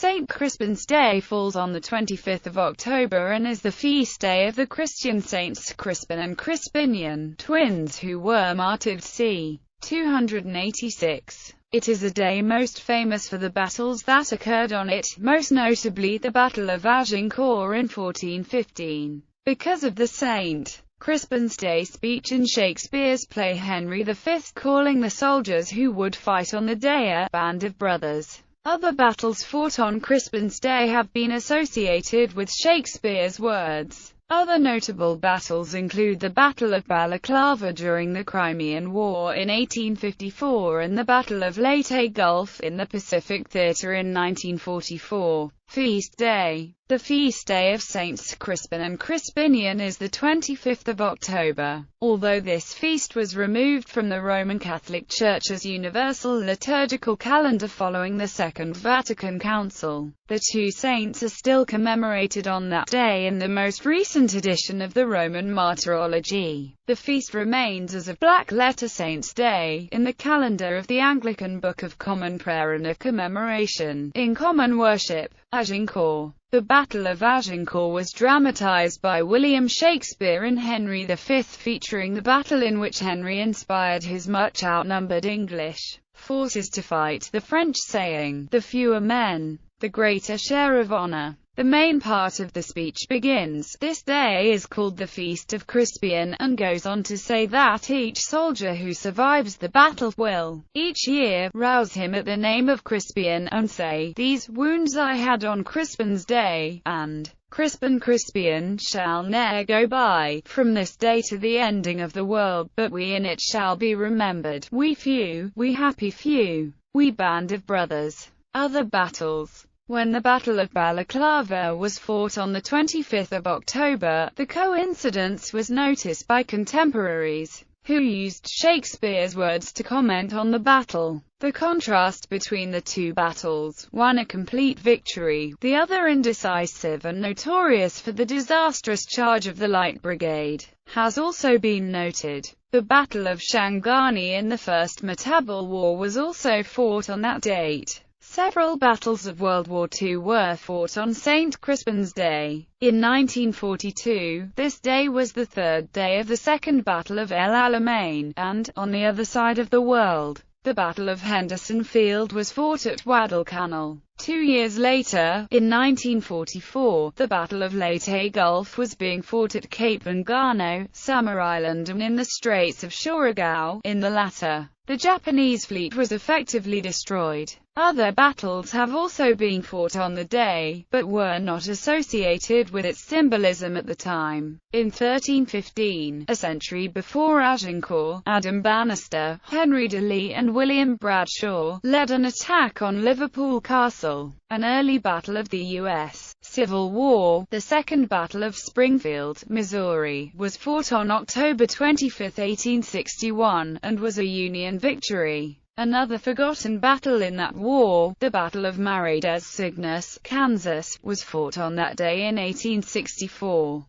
St. Crispin's Day falls on the 25th of October and is the feast day of the Christian saints Crispin and Crispinian, twins who were martyred c. 286. It is a day most famous for the battles that occurred on it, most notably the Battle of Agincourt in 1415. Because of the St. Crispin's Day speech in Shakespeare's play Henry V calling the soldiers who would fight on the day a band of brothers. Other battles fought on Crispin's Day have been associated with Shakespeare's words. Other notable battles include the Battle of Balaclava during the Crimean War in 1854 and the Battle of Leyte Gulf in the Pacific Theatre in 1944. Feast Day. The feast day of Saints Crispin and Crispinian is the 25th of October. Although this feast was removed from the Roman Catholic Church's universal liturgical calendar following the Second Vatican Council, the two saints are still commemorated on that day in the most recent edition of the Roman Martyrology. The feast remains as a black-letter Saints' Day in the calendar of the Anglican Book of Common Prayer and a commemoration in common worship. Agincourt. The Battle of Agincourt was dramatized by William Shakespeare in Henry V, featuring the battle in which Henry inspired his much outnumbered English forces to fight the French, saying, "The fewer men, the greater share of honor." The main part of the speech begins, "This day is called the Feast of Crispian," and goes on to say that each soldier who survives the battle will, each year, rouse him at the name of Crispian, and say, "These wounds I had on Crispin's Day," and "Crispin Crispian shall ne'er go by, from this day to the ending of the world, but we in it shall be remembered, we few, we happy few, we band of brothers." Other battles. When the Battle of Balaclava was fought on the 25th of October, the coincidence was noticed by contemporaries, who used Shakespeare's words to comment on the battle. The contrast between the two battles, one a complete victory, the other indecisive and notorious for the disastrous charge of the Light Brigade, has also been noted. The Battle of Shangani in the First Matabele War was also fought on that date. Several battles of World War II were fought on St. Crispin's Day. In 1942, this day was the third day of the Second Battle of El Alamein, and, on the other side of the world, the Battle of Henderson Field was fought at Guadalcanal. 2 years later, in 1944, the Battle of Leyte Gulf was being fought at Cape Engano, Summer Island and in the Straits of Surigao. In the latter, the Japanese fleet was effectively destroyed. Other battles have also been fought on the day, but were not associated with its symbolism at the time. In 1315, a century before Agincourt, Adam Bannister, Henry de Lee and William Bradshaw led an attack on Liverpool Castle, an early battle of the U.S. Civil War. The Second Battle of Springfield, Missouri, was fought on October 25, 1861, and was a Union victory. Another forgotten battle in that war, the Battle of Martyred, Cygnus, Kansas, was fought on that day in 1864.